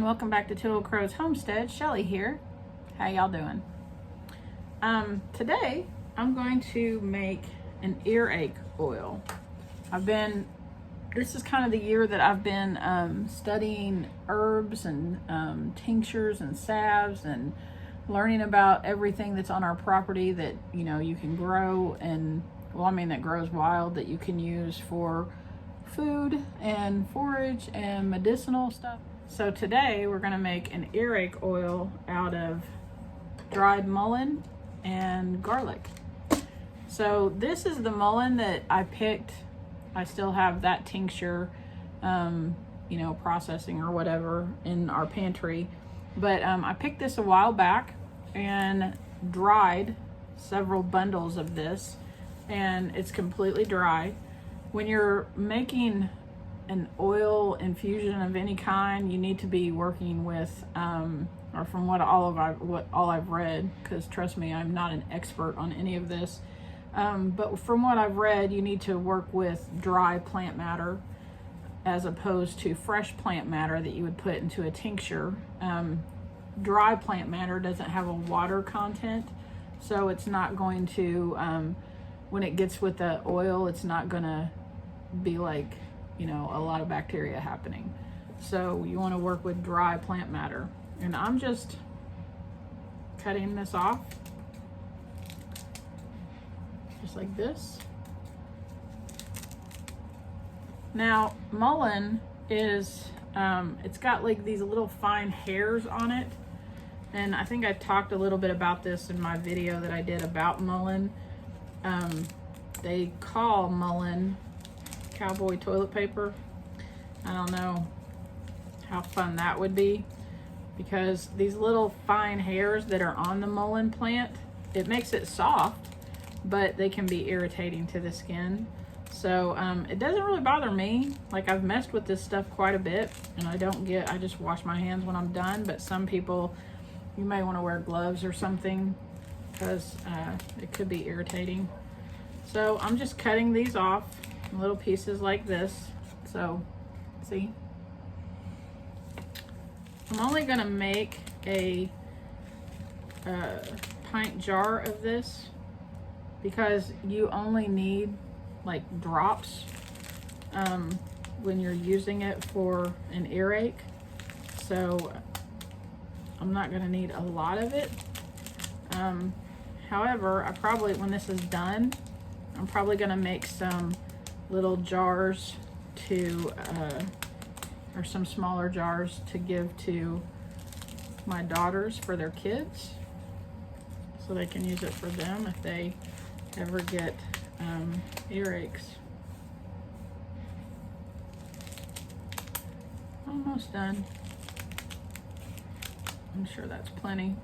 welcome back to Two Little Crows Homestead. Shelly here. How y'all doing? Today I'm going to make an earache oil. This is kind of the year that I've been studying herbs and tinctures and salves and learning about everything that's on our property that you can grow and that grows wild, that you can use for food and forage and medicinal stuff. So today we're going to make an earache oil out of dried mullein and garlic. So this is the mullein that I picked. I still have that tincture processing or whatever in our pantry, but I picked this a while back and dried several bundles of this, and it's completely dry. When you're making an oil infusion of any kind, you need to be working with, or from what all I've read, because trust me, I'm not an expert on any of this, but from what I've read, you need to work with dry plant matter as opposed to fresh plant matter that you would put into a tincture. Dry plant matter doesn't have a water content, so it's not going to, when it gets with the oil, it's not gonna be like, a lot of bacteria happening. So you want to work with dry plant matter. And I'm just cutting this off just like this. Now mullein is it's got like these little fine hairs on it, and I think I talked a little bit about this in my video that I did about mullein. They call mullein cowboy toilet paper. I don't know how fun that would be, because these little fine hairs that are on the mullein plant, it makes it soft, but they can be irritating to the skin. So it doesn't really bother me. Like, I've messed with this stuff quite a bit, and I just wash my hands when I'm done. But some people, you may want to wear gloves or something, because it could be irritating. So I'm just cutting these off in little pieces like this. So see, I'm only gonna make a pint jar of this, because you only need like drops when you're using it for an earache. So I'm not gonna need a lot of it. However, when this is done, I'm probably gonna make some little jars or some smaller jars to give to my daughters for their kids, so they can use it for them if they ever get earaches. Almost done. I'm sure that's plenty.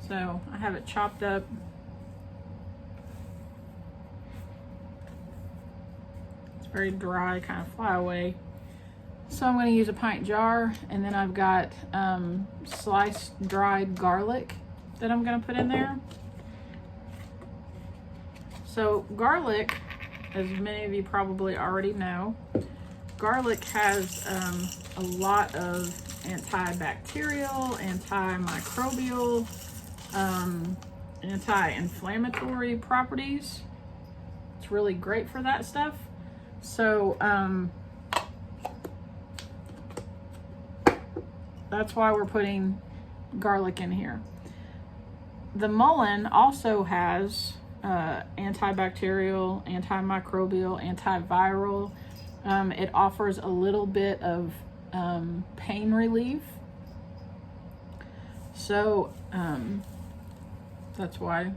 So I have it chopped up. Very dry, kind of fly away. So I'm going to use a pint jar, and then I've got sliced dried garlic that I'm going to put in there. So garlic, as many of you probably already know, garlic has a lot of antibacterial, antimicrobial, anti-inflammatory properties. It's really great for that stuff. So that's why we're putting garlic in here. The mullein also has antibacterial, antimicrobial, antiviral. It offers a little bit of pain relief. So that's why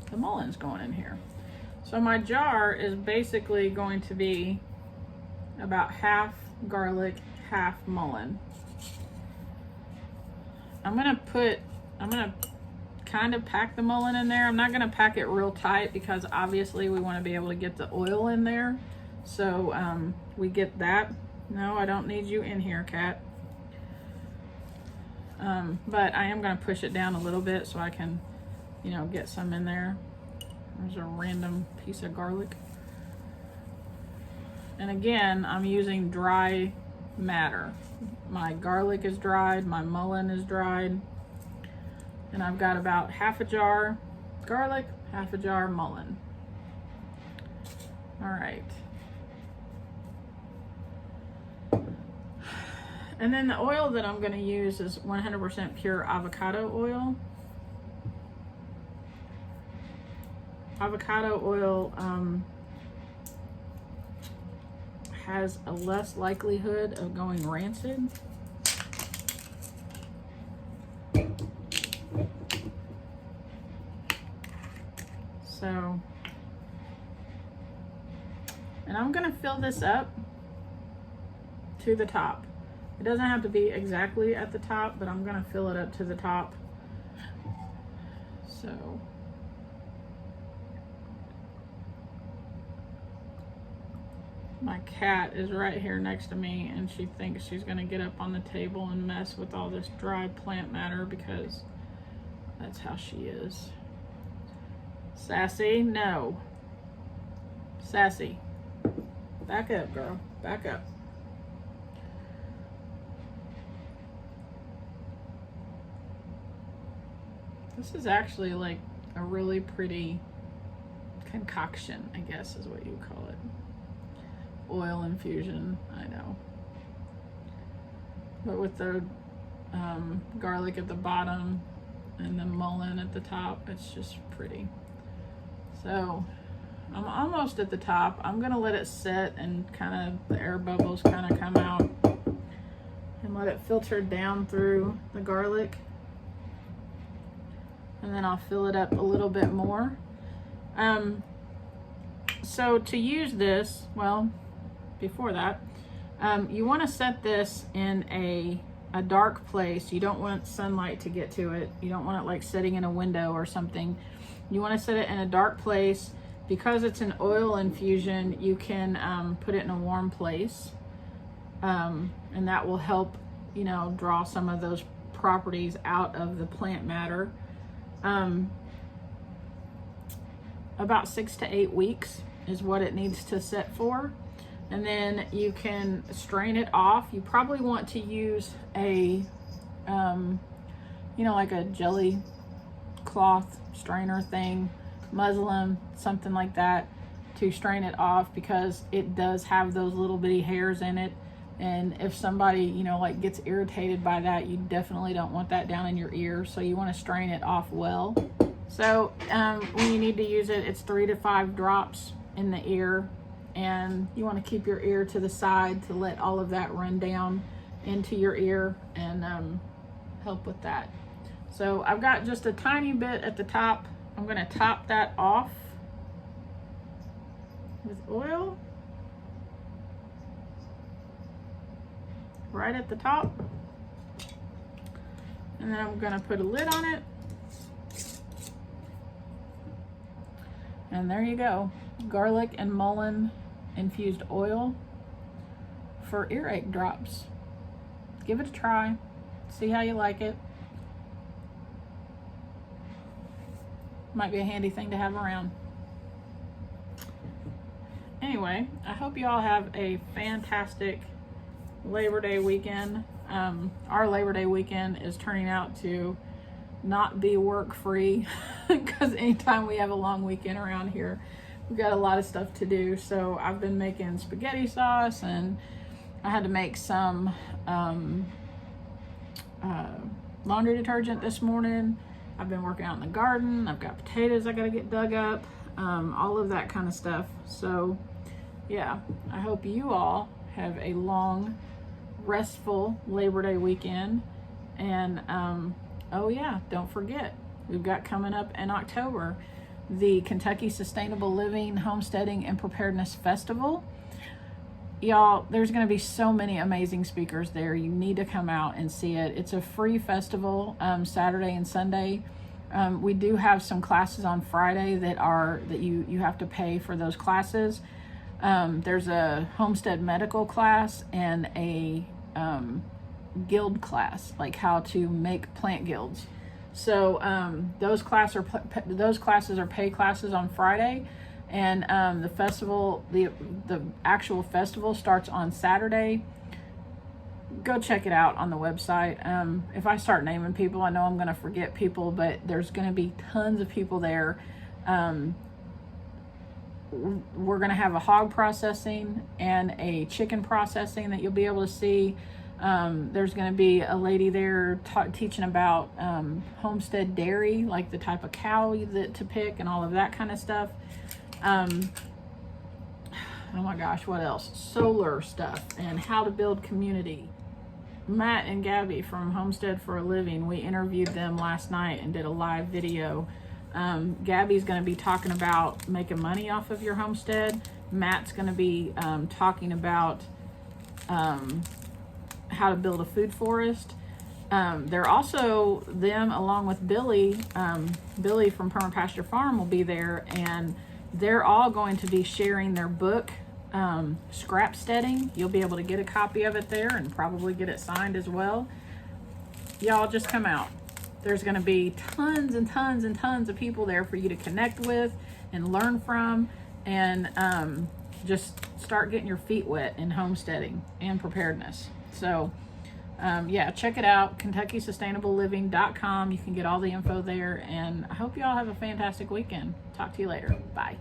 the mullein's going in here. So my jar is basically going to be about half garlic, half mullein. I'm gonna kind of pack the mullein in there. I'm not gonna pack it real tight, because obviously we want to be able to get the oil in there. So we get that. No, I don't need you in here, cat. But I am gonna push it down a little bit so I can, get some in there. There's a random piece of garlic. And again, I'm using dry matter. My garlic is dried, my mullein is dried, and I've got about half a jar garlic, half a jar mullein. All right. And then the oil that I'm going to use is 100% pure avocado oil. Avocado oil has a less likelihood of going rancid. So, and I'm going to fill this up to the top. It doesn't have to be exactly at the top, but I'm going to fill it up to the top. So, my cat is right here next to me, and she thinks she's going to get up on the table and mess with all this dry plant matter because that's how she is. Sassy, no. Sassy, back up, girl, back up. This is actually like a really pretty concoction, I guess is what you call it. Oil infusion, I know. But with the garlic at the bottom and the mullein at the top, it's just pretty. So I'm almost at the top. I'm gonna let it sit and kind of the air bubbles kind of come out and let it filter down through the garlic. And then I'll fill it up a little bit more. So to use this, well, before that, you want to set this in a dark place. You don't want sunlight to get to it. You don't want it like sitting in a window or something. You want to set it in a dark place. Because it's an oil infusion, you can put it in a warm place, and that will help, you know, draw some of those properties out of the plant matter. About 6 to 8 weeks is what it needs to sit for. And then you can strain it off. You probably want to use a, you know, like a jelly cloth strainer thing, muslin, something like that, to strain it off, because it does have those little bitty hairs in it. And if somebody, you know, like gets irritated by that, you definitely don't want that down in your ear. So you want to strain it off well. So when you need to use it, it's 3 to 5 drops in the ear. And you want to keep your ear to the side to let all of that run down into your ear and help with that. So I've got just a tiny bit at the top. I'm going to top that off with oil. Right at the top. And then I'm going to put a lid on it. And there you go. Garlic and mullein infused oil for earache drops. Give it a try. See how you like it. Might be a handy thing to have around. Anyway, I hope you all have a fantastic Labor Day weekend. Our Labor Day weekend is turning out to not be work free because anytime we have a long weekend around here, we've got a lot of stuff to do. So I've been making spaghetti sauce, and I had to make some laundry detergent this morning. I've been working out in the garden. I've got potatoes I gotta get dug up, all of that kind of stuff. So yeah, I hope you all have a long, restful Labor Day weekend. And oh yeah, don't forget, we've got coming up in October the Kentucky Sustainable Living, Homesteading, and Preparedness Festival. Y'all, there's going to be so many amazing speakers there. You need to come out and see it. It's a free festival, Saturday and Sunday. We do have some classes on Friday that you have to pay for those classes. There's a homestead medical class and a guild class, like how to make plant guilds. So those classes are pay classes on Friday, and the actual festival starts on Saturday. go check it out on the website. If I start naming people, I know I'm going to forget people, but there's going to be tons of people there. We're going to have a hog processing and a chicken processing that you'll be able to see. There's going to be a lady there teaching about homestead dairy, like the type of cow to pick and all of that kind of stuff. Oh my gosh, what else? Solar stuff and how to build community. Matt and Gabby from Homestead for a Living, we interviewed them last night and did a live video. Gabby's going to be talking about making money off of your homestead. Matt's going to be talking about how to build a food forest. They're also, them along with Billy, Billy from Permapasture Farm will be there, and they're all going to be sharing their book, Scrapsteading. You'll be able to get a copy of it there and probably get it signed as well. Y'all just come out. There's going to be tons and tons and tons of people there for you to connect with and learn from, and just start getting your feet wet in homesteading and preparedness. So yeah, check it out, KentuckySustainableLiving.com. You can get all the info there, and I hope you all have a fantastic weekend. Talk to you later. Bye.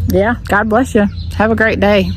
Yeah, God bless you. Have a great day.